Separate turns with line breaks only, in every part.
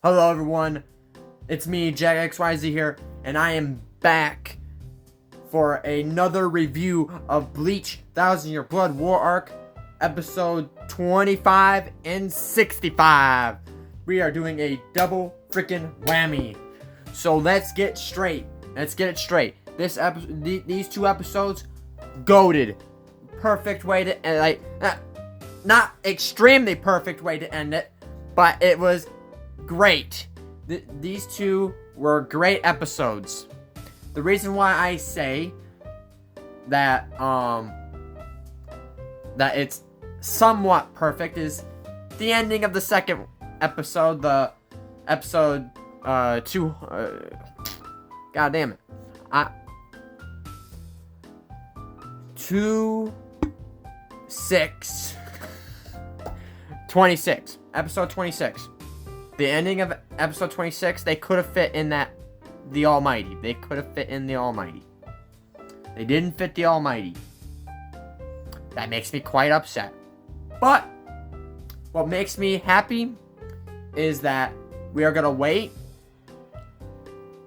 Hello everyone, it's me, Jack XYZ here, and I am back for another review of Bleach 1,000 Year Blood War Arc, episode 25 and 65. We are doing a double freaking whammy. So let's get it straight. This episode, these two episodes, goated. Perfect way to end, not extremely perfect way to end it, but it was great. These two were great episodes. The reason why I say that that it's somewhat perfect is the ending of the second episode, the episode 2. God damn it, 26, episode 26. The ending of episode 26, they could have fit in the Almighty. They could have fit in the Almighty. They didn't fit the Almighty. That makes me quite upset. But what makes me happy is that we are gonna wait.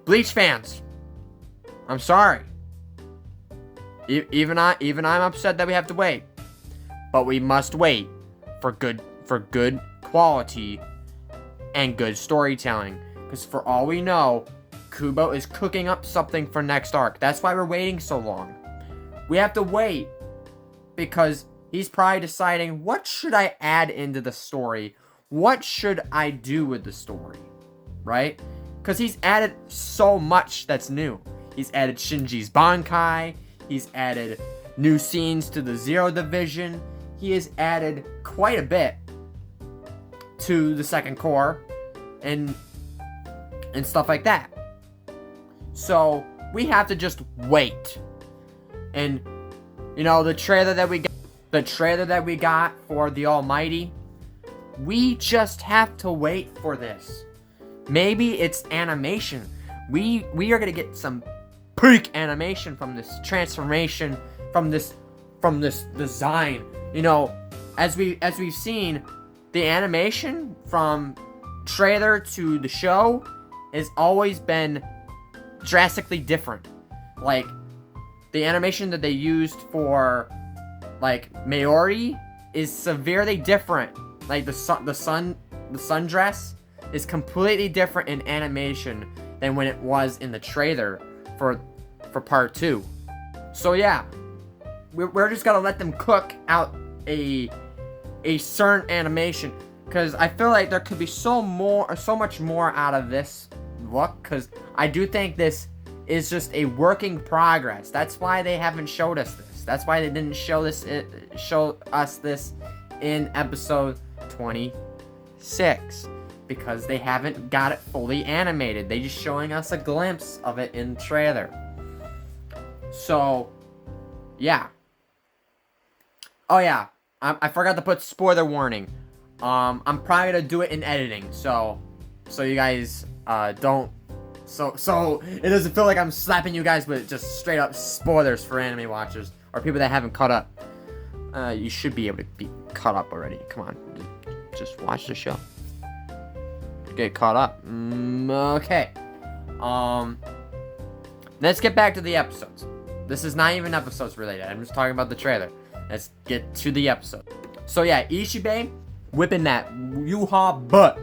Bleach fans, I'm sorry. Even I'm upset that we have to wait. But we must wait for good quality and good storytelling, because for all we know, Kubo is cooking up something for next arc. That's why we're waiting so long. We have to wait because he's probably deciding, what should I add into the story? What should I do with the story? Right? Because he's added so much that's new. He's added Shinji's Bankai. He's added new scenes to the Zero Division. He has added quite a bit to the second core and stuff like that. So we have to just wait. And you know, the trailer that we got for the Almighty, we just have to wait for this. Maybe it's animation. We are gonna get some peak animation from this transformation, from this design. You know, as we've seen, the animation from trailer to the show has always been drastically different. Like, the animation that they used for, like, Maori is severely different. Like, the sundress is completely different in animation than when it was in the trailer for part 2. So yeah, we're just gonna let them cook out a certain animation, because I feel like there could be so much more out of this look, because I do think this is just a work in progress. That's why they haven't showed us this. That's why they didn't show us this in episode 26, because they haven't got it fully animated. They're just showing us a glimpse of it in the trailer. So yeah. Oh yeah, I forgot to put spoiler warning. I'm probably gonna do it in editing, so you guys don't, so it doesn't feel like I'm slapping you guys with just straight up spoilers for anime watchers or people that haven't caught up. You should be able to be caught up already. Come on, just watch the show. Get caught up. Okay. Let's get back to the episodes. This is not even episodes related. I'm just talking about the trailer. Let's get to the episode. So yeah, Ichibe whipping that Yuha butt.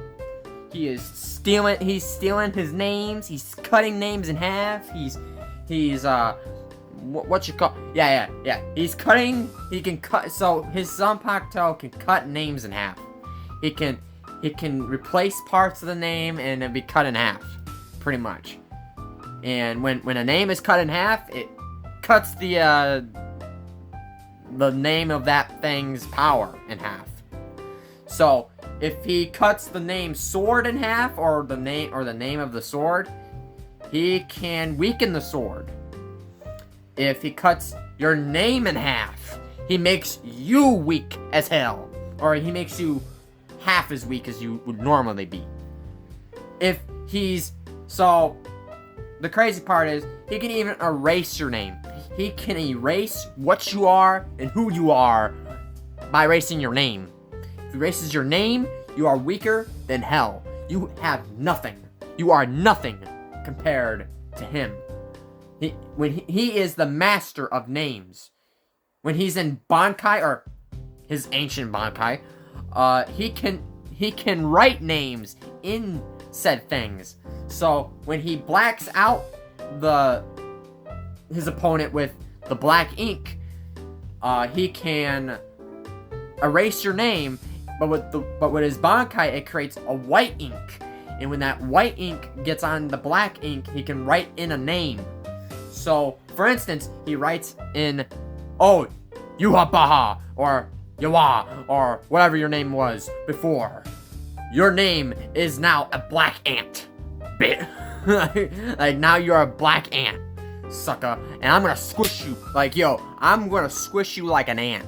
He's stealing his names. He's cutting names in half. He's what you call? Yeah. He can cut. So his Zanpakuto can cut names in half. He can replace parts of the name and it'll be cut in half, pretty much. And when a name is cut in half, it cuts the name of that thing's power in half. So if he cuts the name sword in half, or the name of the sword, he can weaken the sword. If he cuts your name in half, he makes you weak as hell, or he makes you half as weak as you would normally be. So the crazy part is, he can even erase your name. He can erase what you are and who you are by erasing your name. If he erases your name, you are weaker than hell. You have nothing. You are nothing compared to him. He is the master of names. When he's in Bankai, or his ancient Bankai, he can write names in said things. So when he blacks out his opponent with the black ink, he can erase your name, but with his Bankai, it creates a white ink. And when that white ink gets on the black ink, he can write in a name. So, for instance, he writes in, oh, Yuhabaha, or Yawa, or whatever your name was before. Your name is now a black ant. Like, now you're a black ant, sucker. And I'm gonna squish you. Like, yo, I'm gonna squish you like an ant.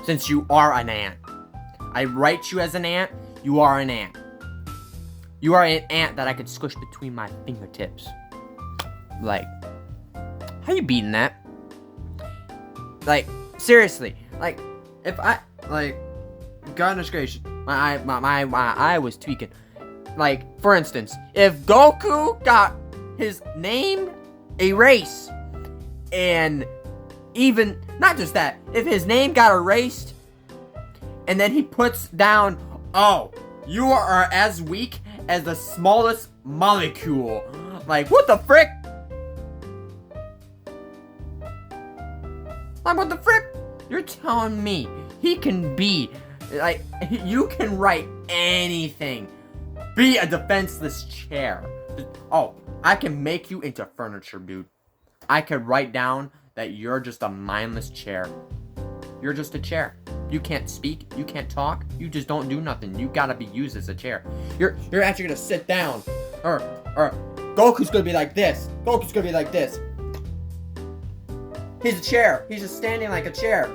Since you are an ant. I write you as an ant, you are an ant. You are an ant that I could squish between my fingertips. Like, how you beating that? Like, seriously. Like, if I, like, goodness gracious, my eye was tweaking. Like, for instance, if Goku got his name erased, and even, not just that, if his name got erased, and then he puts down, oh, you are as weak as the smallest molecule. Like, what the frick? Like, what the frick? You're telling me he can be, like, you can write anything. Be a defenseless chair. Oh, I can make you into furniture, dude. I could write down that you're just a mindless chair. You're just a chair. You can't speak, you can't talk, you just don't do nothing. You gotta be used as a chair. You're actually gonna sit down. Or Goku's gonna be like this. Goku's gonna be like this. He's a chair. He's just standing like a chair.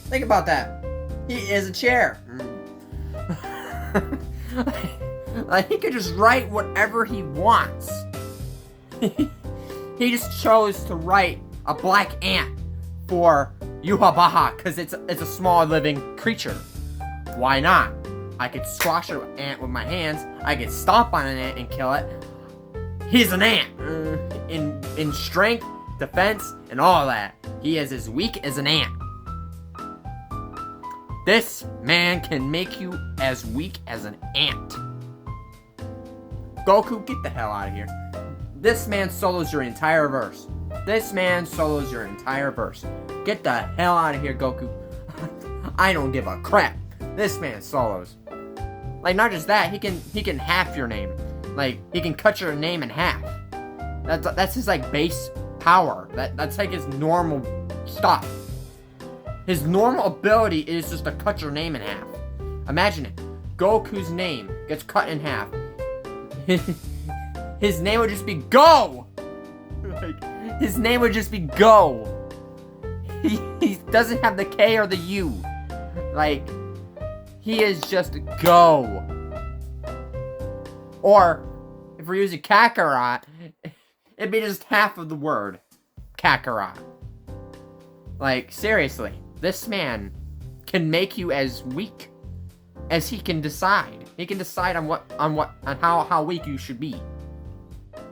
Think about that. He is a chair. Like, he could just write whatever he wants. He just chose to write a black ant for Yuhabaha, because it's a small living creature. Why not? I could squash an ant with my hands. I could stomp on an ant and kill it. He's an ant. In strength, defense, and all that. He is as weak as an ant. This man can make you as weak as an ant. Goku, get the hell out of here. This man solos your entire verse. This man solos your entire verse. Get the hell out of here, Goku. I don't give a crap. This man solos. Like, not just that, he can half your name. Like, he can cut your name in half. That's his, like, base power. That's like his normal stuff. His normal ability is just to cut your name in half. Imagine it. Goku's name gets cut in half. His name would just be Go! Like, his name would just be Go. He doesn't have the K or the U. Like, he is just Go. Or, if we're using Kakarot, it'd be just half of the word. Kakarot. Like, seriously. This man can make you as weak as he can decide. He can decide on how weak you should be.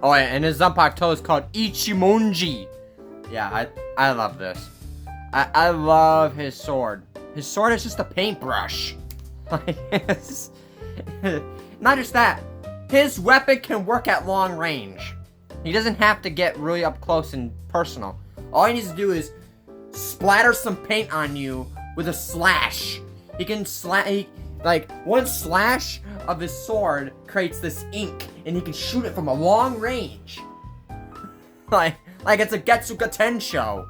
Oh, and his Zanpakuto is called Ichimonji. Yeah, I love this. I love his sword. His sword is just a paintbrush. Like, not just that. His weapon can work at long range. He doesn't have to get really up close and personal. All he needs to do is splatter some paint on you with a slash. He can like, one slash of his sword creates this ink, and he can shoot it from a long range. Like it's a Getsuga Tensho.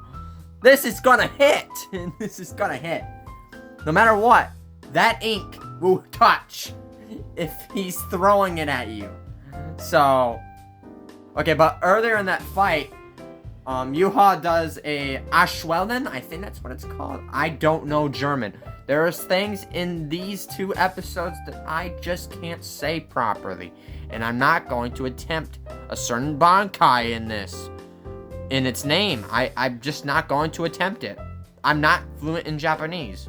This is gonna hit. This is gonna hit. No matter what, that ink will touch if he's throwing it at you. So, okay, but earlier in that fight, Yuha does a Ashwellen. I think that's what it's called. I don't know German. There's things in these two episodes that I just can't say properly. And I'm not going to attempt a certain Bankai in its name. I'm just not going to attempt it. I'm not fluent in Japanese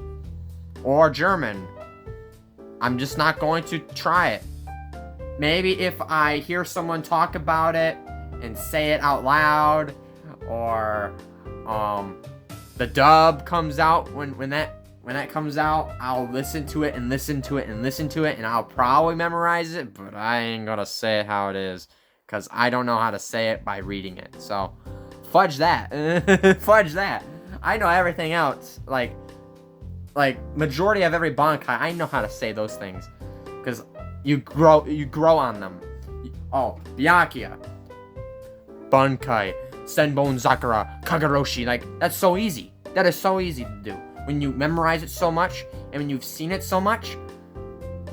or German. I'm just not going to try it. maybe if I hear someone talk about it and say it out loud, or the dub comes out when that comes out, I'll listen to it and listen to it and listen to it, and I'll probably memorize it, but I ain't gonna say it how it is, because I don't know how to say it by reading it. So, fudge that. Fudge that. I know everything else. Like, majority of every Bankai, I know how to say those things. Because you grow on them. Oh, Byakuya. Bankai. Senbon Zakura. Kagaroshi. Like, that's so easy. That is so easy to do. When you memorize it so much, and when you've seen it so much.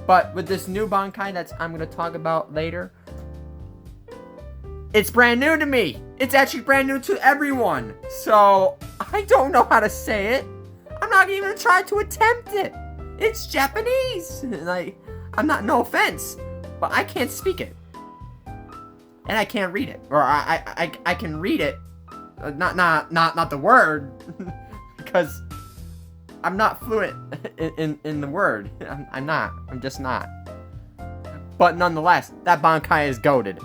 But with this new Bankai that I'm going to talk about later, it's brand new to me. It's actually brand new to everyone. So, I don't know how to say it. I'm not even going to try to attempt it. It's Japanese. Like, I'm not, no offense, but I can't speak it. And I can't read it. Or I can read it. Not the word. Because I'm not fluent in the word. I'm not. I'm just not. But nonetheless, that Bankai is goated.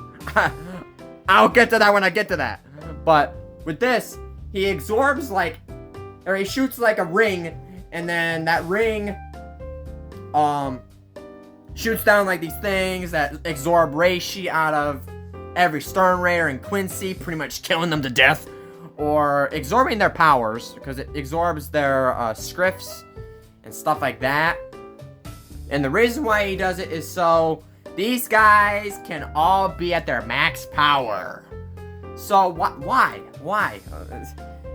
I'll get to that when I get to that. But with this, he absorbs or he shoots like a ring, and then that ring shoots down like these things that absorb Reishi out of every Stern Raider and Quincy, pretty much killing them to death, or absorbing their powers, because it absorbs their scripts and stuff like that. And the reason why he does it is so these guys can all be at their max power. So why?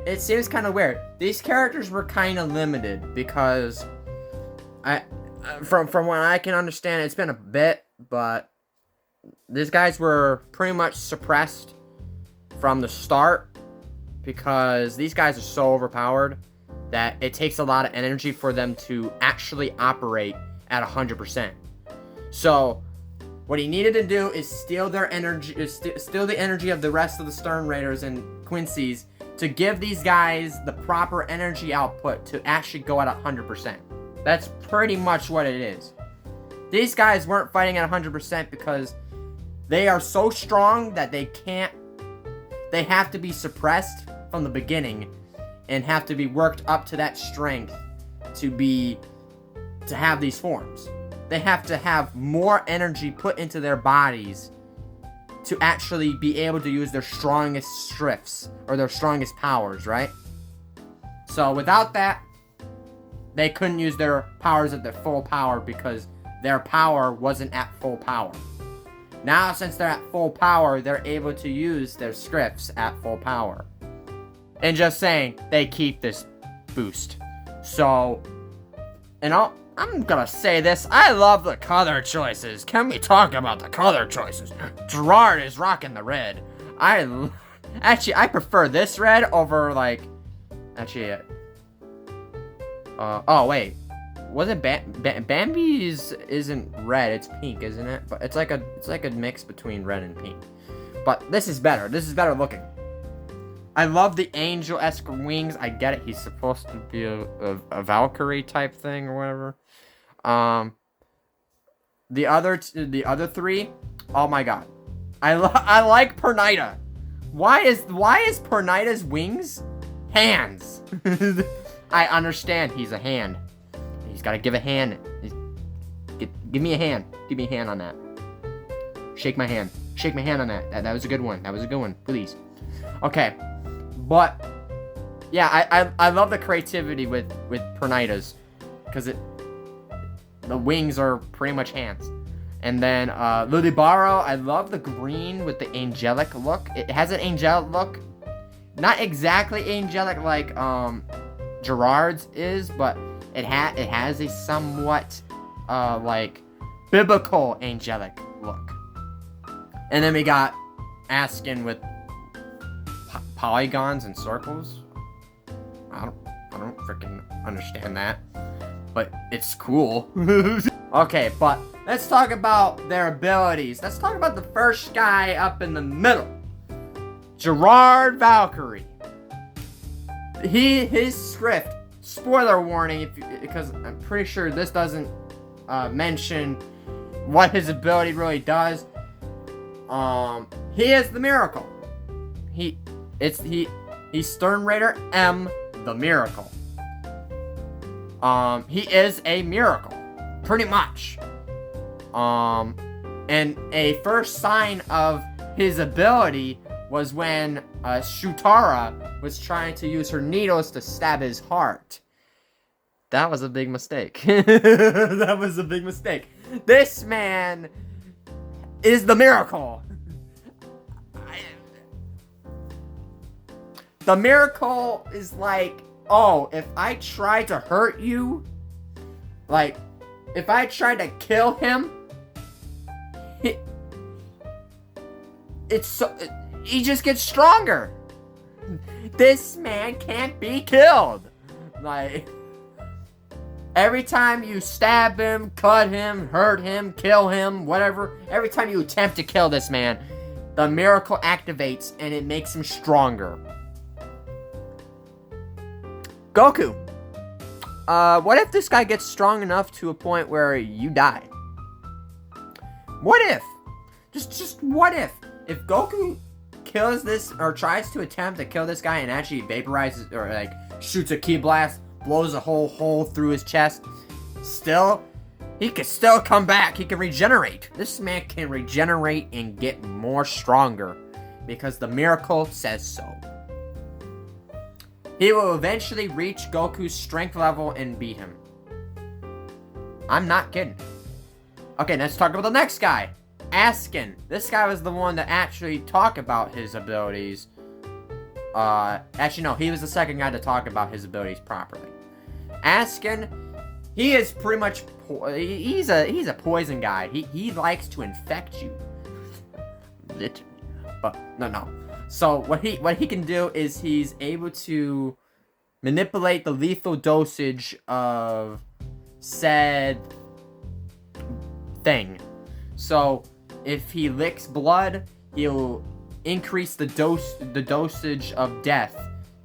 It seems kind of weird. These characters were kind of limited because from what I can understand, it's been a bit, but these guys were pretty much suppressed from the start because these guys are so overpowered that it takes a lot of energy for them to actually operate at 100%. So what he needed to do is steal their energy, steal the energy of the rest of the Stern Raiders and Quincy's to give these guys the proper energy output to actually go at 100%. That's pretty much what it is. These guys weren't fighting at 100% because they are so strong that they have to be suppressed from the beginning and have to be worked up to that strength to have these forms. They have to have more energy put into their bodies to actually be able to use their strongest strifts or their strongest powers, right? So without that, they couldn't use their powers at their full power because their power wasn't at full power. Now, since they're at full power, they're able to use their scripts at full power. And just saying, they keep this boost. So, I'm gonna say this, I love the color choices. Can we talk about the color choices? Gerard is rocking the red. Actually, I prefer this red over, oh, wait. Was it Bambi's isn't red, it's pink, isn't it? But it's like a mix between red and pink. But this is better. This is better looking. I love the angel-esque wings. I get it. He's supposed to be a Valkyrie type thing or whatever. The other three, oh my god. I like Pernita. Why is Pernita's wings hands? I understand he's a hand. He's got to give a hand. Give me a hand. Give me a hand on that. Shake my hand. Shake my hand on that. That was a good one. That was a good one. Please. Okay. But yeah, I love the creativity with Pernita's because the wings are pretty much hands. And then Ludibaro, I love the green with the angelic look. It has an angelic look. Not exactly angelic like Gerard's is, but it has a somewhat biblical angelic look. And then we got Askin with polygons and circles. I don't freaking understand that, but it's cool. Okay, but let's talk about their abilities. Let's talk about the first guy up in the middle, Gerard Valkyrie. His script. Spoiler warning, because I'm pretty sure this doesn't mention what his ability really does. He is the Miracle. He's Stern Raider M, the Miracle. He is a miracle, pretty much. And a first sign of his ability was when Shutara was trying to use her needles to stab his heart. That was a big mistake. That was a big mistake. This man is the Miracle. The Miracle is like, oh, if I try to hurt you, like, if I try to kill him, he just gets stronger. This man can't be killed. Like, every time you stab him, cut him, hurt him, kill him, whatever, every time you attempt to kill this man, the Miracle activates and it makes him stronger. Goku. What if this guy gets strong enough to a point where you die? What if? Just what if? If Goku kills this, or tries to attempt to kill this guy and actually vaporizes, or like, shoots a ki blast, blows a whole hole through his chest, still, he can still come back. He can regenerate. This man can regenerate and get more stronger, because the Miracle says so. He will eventually reach Goku's strength level and beat him. I'm not kidding. Okay, let's talk about the next guy. Askin. This guy was the one to actually talk about his abilities. Actually, no, he was the second guy to talk about his abilities properly. Askin, he is pretty much, he's a poison guy. He likes to infect you. Literally. But, no. So, what he can do is he's able to manipulate the lethal dosage of said thing. So, if he licks blood, he'll increase the dosage of death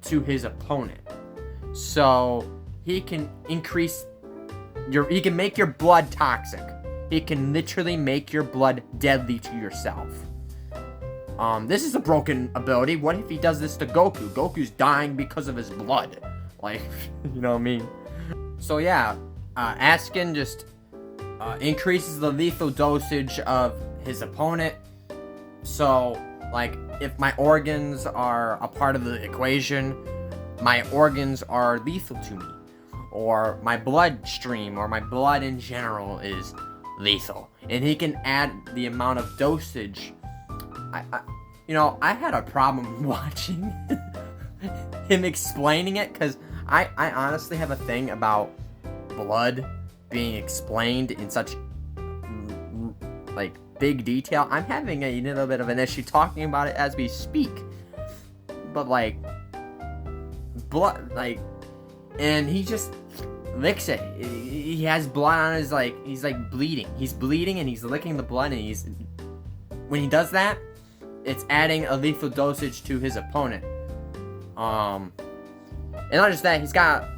to his opponent. So, he can increase he can make your blood toxic. He can literally make your blood deadly to yourself. This is a broken ability. What if he does this to Goku? Goku's dying because of his blood. Like, you know what I mean? So yeah, Askin just increases the lethal dosage of his opponent. So, like, if my organs are a part of the equation, my organs are lethal to me. Or my bloodstream, or my blood in general is lethal. And he can add the amount of dosage. I had a problem watching him explaining it, because I honestly have a thing about blood being explained in such, like, big detail. I'm having a little bit of an issue talking about it as we speak. But, like, blood, like, and he just licks it. He has blood on his, like, he's, like, bleeding. He's bleeding, and he's licking the blood, and when he does that, it's adding a lethal dosage to his opponent. And not just that, he's got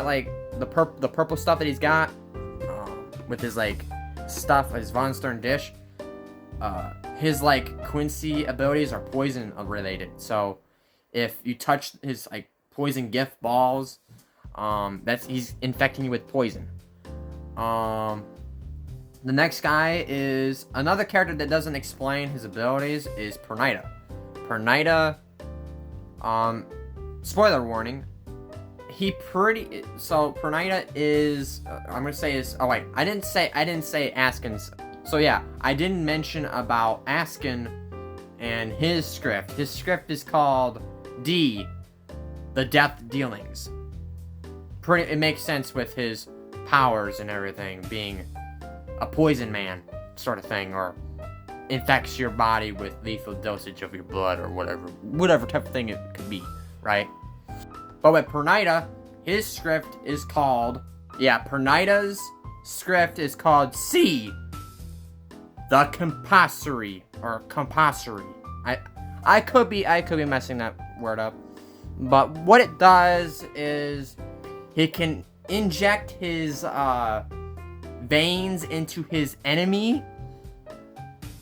like the purple stuff that he's got with his like stuff, his Von Stern dish. His like Quincy abilities are poison related. So if you touch his like poison gift balls, he's infecting you with poison. The next guy is another character that doesn't explain his abilities, is Pernita. Pernita, spoiler warning, Pernita is, I'm gonna say is, oh wait, I didn't say Askin's, so yeah, I didn't mention about Askin and his script. His script is called D, the Death Dealings. It makes sense with his powers and everything, being a poison man sort of thing, or infects your body with lethal dosage of your blood, or whatever type of thing it could be, right? But with Pernita, his script is called, Pernita's script is called C, the Compassory, or Compassory. I could be messing that word up, but what it does is he can inject his veins into his enemy,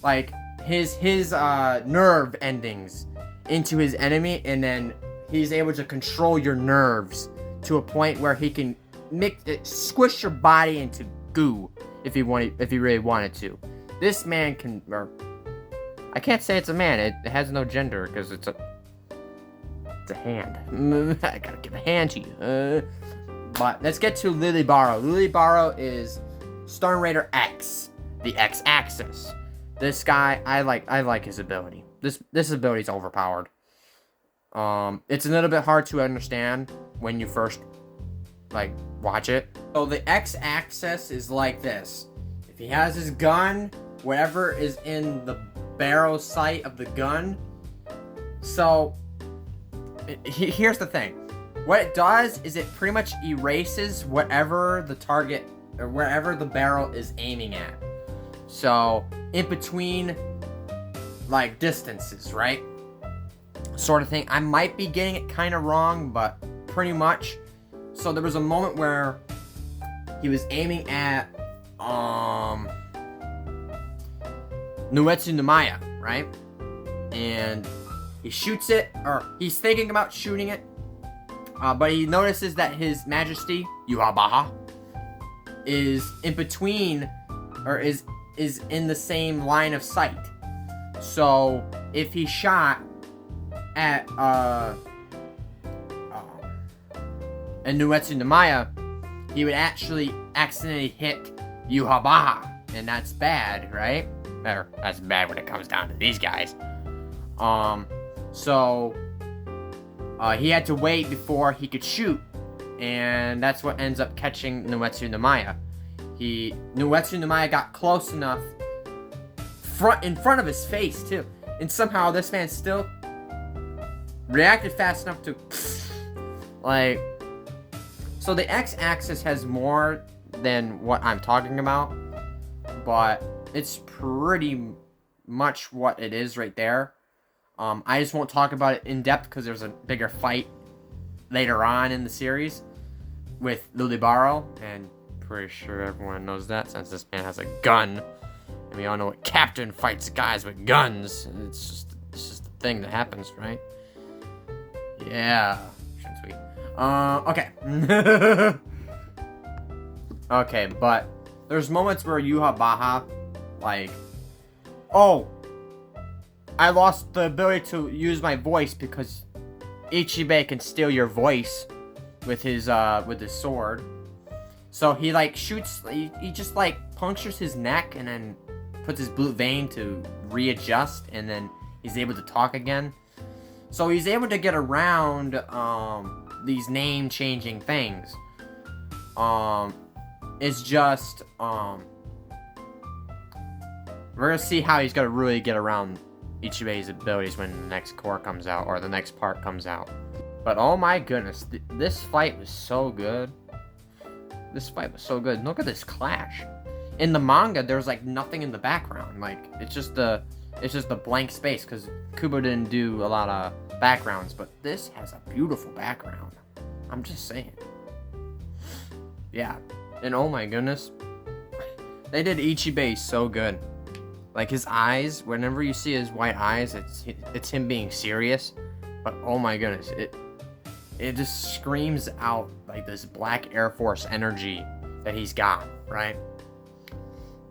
like his nerve endings into his enemy, and then he's able to control your nerves to a point where he can squish your body into goo if he really wanted to. This man can, or I can't say it's a man. It has no gender because it's a hand. I gotta give a hand to you. But let's get to Lilybaro. Lilybaro is Storm Raider X, the X-axis. This guy, I like his ability. This ability is overpowered. It's a little bit hard to understand when you first watch it. So the X-axis is like this. If he has his gun, whatever is in the barrel sight of the gun. So here's the thing. What it does is it pretty much erases whatever the target or wherever the barrel is aiming at. So in between distances, right? Sort of thing. I might be getting it kind of wrong, but pretty much. So there was a moment where he was aiming at Nuetsu Numaya, right? And he shoots it, or he's thinking about shooting it, but he notices that His Majesty Yhwach is in between, or is in the same line of sight. So if he shot at Nuetsu Numaya, he would actually accidentally hit Yhwach, and that's bad, right? Or that's bad when it comes down to these guys. So he had to wait before he could shoot, and that's what ends up catching Nuetsu Numaya. Nuetsu Numaya got close enough, in front of his face too, and somehow this man still reacted fast enough to, So the X-axis has more than what I'm talking about, but it's pretty much what it is right there. I just won't talk about it in depth because there's a bigger fight later on in the series with Lilybaro, and pretty sure everyone knows that since this man has a gun, and we all know what captain fights guys with guns. It's just the thing that happens, right? Yeah, sweet. Okay. Okay, but there's moments where Yhwach, I lost the ability to use my voice because Ichibei can steal your voice with his sword. So he shoots, he just punctures his neck and then puts his blue vein to readjust, and then he's able to talk again. So he's able to get around these name-changing things. It's just we're gonna see how he's gonna really get around Ichibei's abilities when the next core comes out, or the next part comes out. But oh my goodness, this fight was so good. This fight was so good. Look at this clash. In the manga, there's nothing in the background. It's just the blank space because Kubo didn't do a lot of backgrounds, but this has a beautiful background. I'm just saying. Yeah. And oh my goodness, they did Ichibei so good. His eyes, whenever you see his white eyes, it's him being serious. But oh my goodness, it just screams out this Black Air Force energy that he's got, right?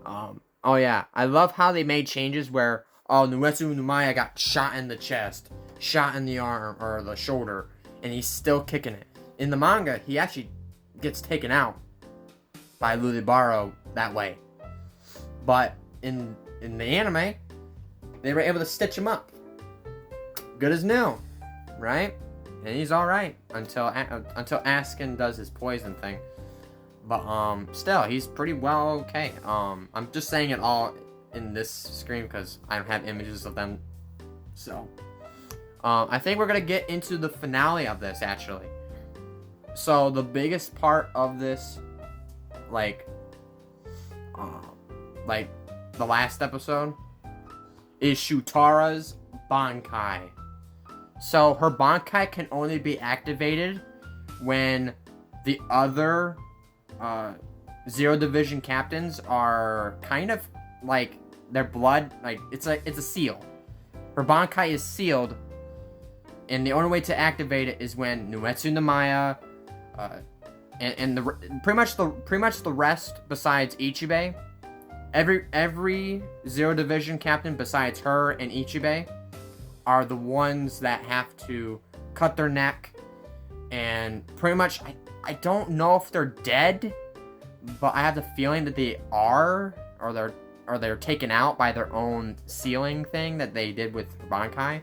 Oh yeah, I love how they made changes where Nuetsu Numaya got shot in the chest, shot in the arm or the shoulder, and he's still kicking it. In the manga, he actually gets taken out by Lilybaro that way. But in the anime, they were able to stitch him up. Good as new, right? And he's alright until Askin does his poison thing. But still, he's pretty well okay. I'm just saying it all in this screen because I don't have images of them. So I think we're gonna get into the finale of this actually. So the biggest part of this, the last episode, is Shutara's Bankai. So her Bankai can only be activated when the other Zero Division captains are kind of their blood, like, it's a seal. Her Bankai is sealed, and the only way to activate it is when Nuetsu Namaya, and pretty much the rest besides Ichibei, every Zero Division captain besides her and Ichibei are the ones that have to cut their neck, and pretty much I don't know if they're dead, but I have the feeling that they are, or they're taken out by their own sealing thing that they did with Bankai,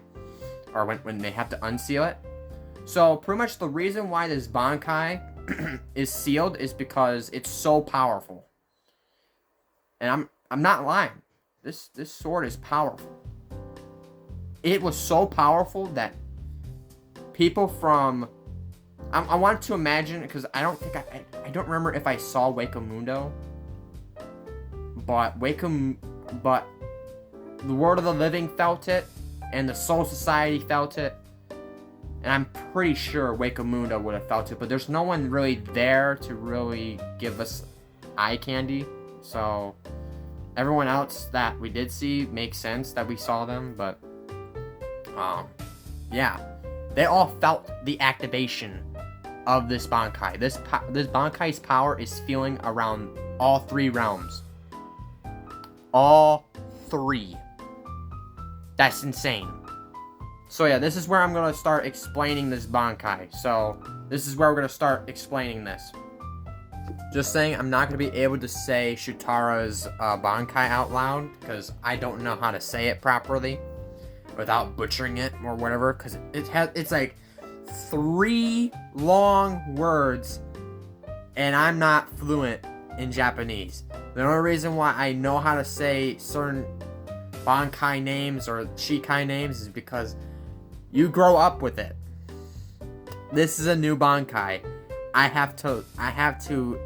or when they have to unseal it. So pretty much the reason why this Bankai is sealed is because it's so powerful. And I'm not lying. This sword is powerful. It was so powerful that people from... I want to imagine, because I don't think I don't remember if I saw Wakamundo, but the World of the Living felt it, and the Soul Society felt it, and I'm pretty sure Wakamundo would have felt it, but there's no one really there to really give us eye candy, so everyone else that we did see makes sense that we saw them, but yeah, they all felt the activation of this Bankai. This Bankai's power is feeling around all 3 realms. All 3. That's insane. So yeah, this is where I'm going to start explaining this Bankai. So this is where we're going to start explaining this. Just saying, I'm not going to be able to say Shutara's Bankai out loud, because I don't know how to say it properly without butchering it or whatever, because it's like 3 long words, and I'm not fluent in Japanese. The only reason why I know how to say certain Bankai names or Shikai names is because you grow up with it. This is a new Bankai. I have to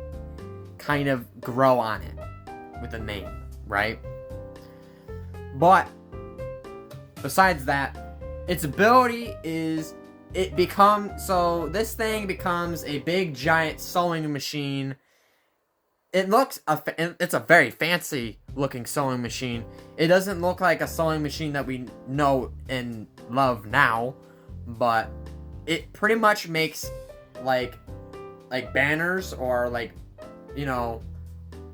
kind of grow on it with the name, right? But besides that, its ability is this thing becomes a big giant sewing machine. It's a very fancy looking sewing machine. It doesn't look like a sewing machine that we know and love now, but it pretty much makes like banners or like, you know,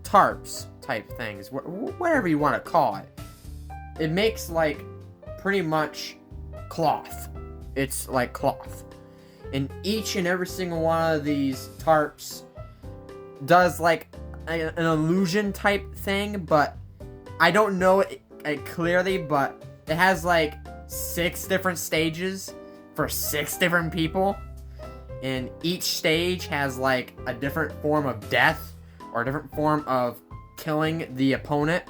tarps type things, whatever you want to call it. It makes like pretty much cloth. It's like cloth. And each and every single one of these tarps does like an illusion type thing, but I don't know it clearly, but it has like 6 different stages for 6 different people. And each stage has like a different form of death or a different form of killing the opponent.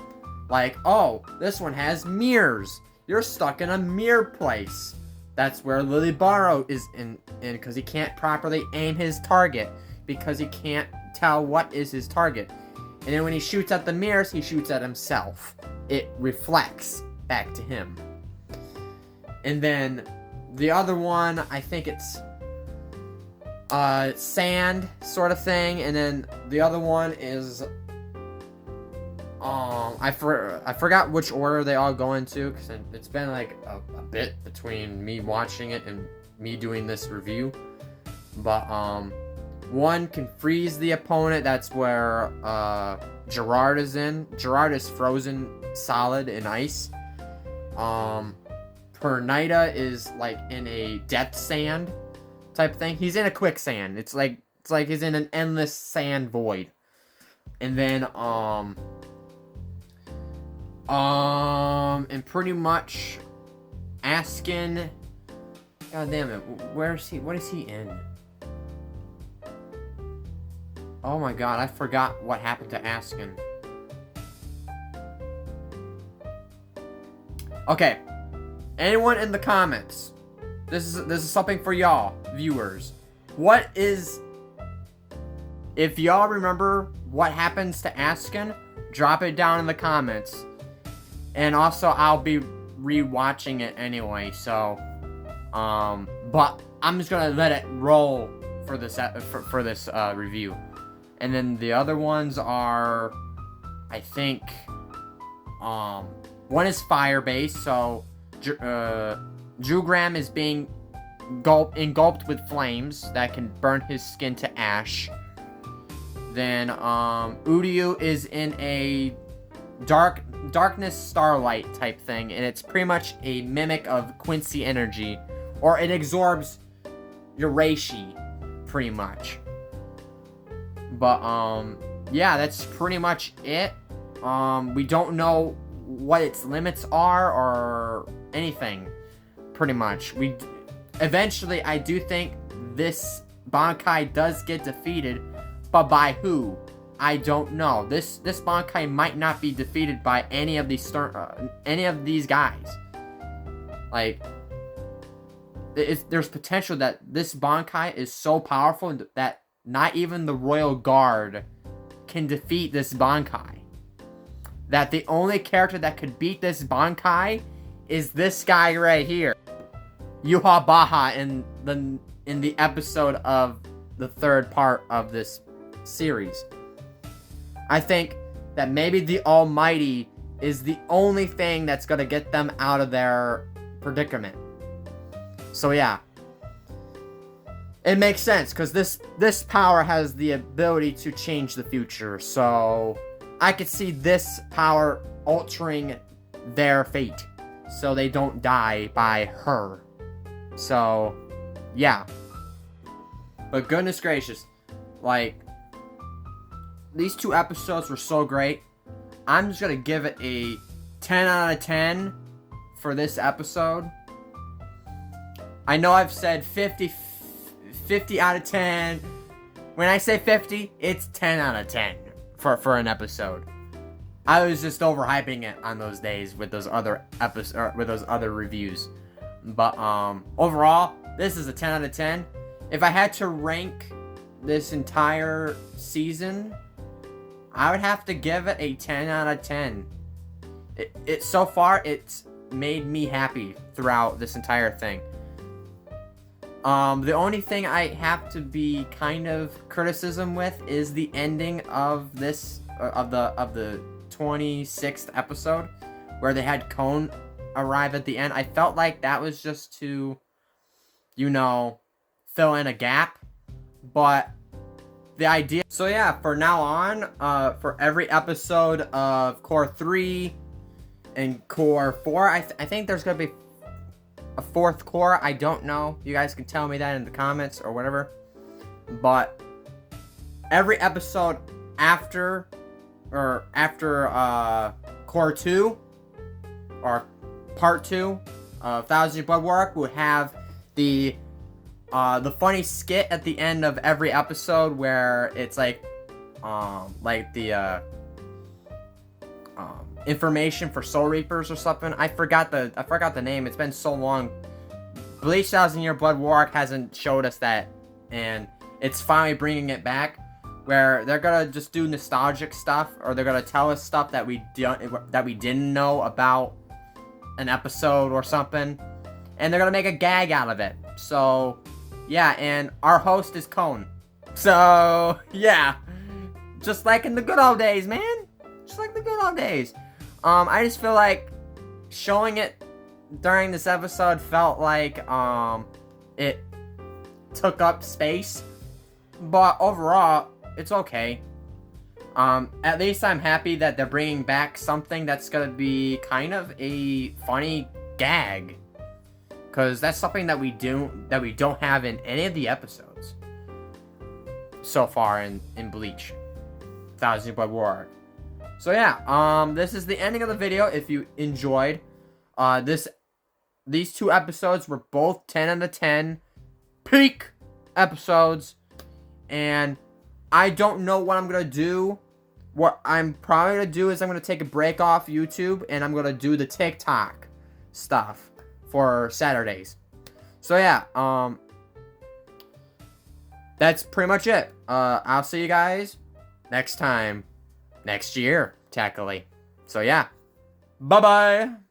Like, oh, this one has mirrors. You're stuck in a mirror place. That's where Lilibaro is in because he can't properly aim his target because he can't tell what is his target. And then when he shoots at the mirrors, he shoots at himself. It reflects back to him. And then the other one, I think it's sand sort of thing, and then the other one is I forgot which order they all go into, because it's been like a bit between me watching it and me doing this review. But one can freeze the opponent. That's where Gerard is in. Gerard is frozen solid in ice. Pernida is like in a death sand type thing. He's in a quicksand. It's like he's in an endless sand void. And then and pretty much Askin, god damn it, where is he? What is he in? Oh my god, I forgot what happened to Askin. Okay, anyone in the comments, this is something for y'all viewers. What is, if y'all remember what happens to Askin, drop it down in the comments. And also, I'll be rewatching it anyway, so but I'm just gonna let it roll for this review. And then the other ones are, I think, One is fire-based, so Jugram is being engulfed with flames that can burn his skin to ash. Then Uryu is in a darkness starlight type thing, and it's pretty much a mimic of Quincy energy, or it absorbs Urashi pretty much. But yeah, that's pretty much it. We don't know what its limits are or anything, pretty much. Eventually, I do think this Bankai does get defeated, but by who? I don't know. This Bankai might not be defeated by any of these guys. Like, there's potential that this Bankai is so powerful that not even the Royal Guard can defeat this Bankai. That the only character that could beat this Bankai is this guy right here, Yuha Baha, in the episode of the third part of this series. I think that maybe the Almighty is the only thing that's gonna get them out of their predicament. So yeah, it makes sense because this power has the ability to change the future. So I could see this power altering their fate, so they don't die by her. So yeah, but goodness gracious, like, these 2 episodes were so great. I'm just gonna give it a 10 out of 10 for this episode. I know I've said 50 out of 10. When I say 50, it's 10 out of 10 for an episode. I was just overhyping it on those days with those other reviews. But overall, this is a 10 out of 10. If I had to rank this entire season, I would have to give it a 10 out of 10. So far, it's made me happy throughout this entire thing. The only thing I have to be kind of criticism with is the ending of this of the 26th episode, where they had Cone arrive at the end. I felt like that was just to, fill in a gap, but the idea. So yeah, for now on, for every episode of Core 3 and Core 4, I think there's gonna be a 4th core. I don't know. You guys can tell me that in the comments or whatever. But every episode after Core 2 or Part 2 of Thousand Year Blood War would have the funny skit at the end of every episode where it's like the information for Soul Reapers or something. I forgot the name. It's been so long. Bleach Thousand Year Blood War hasn't showed us that, and it's finally bringing it back, where they're gonna just do nostalgic stuff, or they're gonna tell us stuff that we didn't know about an episode or something, and they're gonna make a gag out of it. So yeah, and our host is Cone. So yeah, just like in the good old days, man. Just like the good old days. I just feel like showing it during this episode felt like it took up space, but overall it's okay. At least I'm happy that they're bringing back something that's gonna be kind of a funny gag, because that's something that we don't have in any of the episodes so far in Bleach Thousand Year Blood War. So yeah, this is the ending of the video. If you enjoyed these 2 episodes were both 10 out of 10 peak episodes, and I don't know what I'm gonna do. What I'm probably gonna do is I'm gonna take a break off YouTube, and I'm gonna do the TikTok stuff for Saturdays. So yeah, that's pretty much it. I'll see you guys next time, next year, technically. So yeah, bye bye.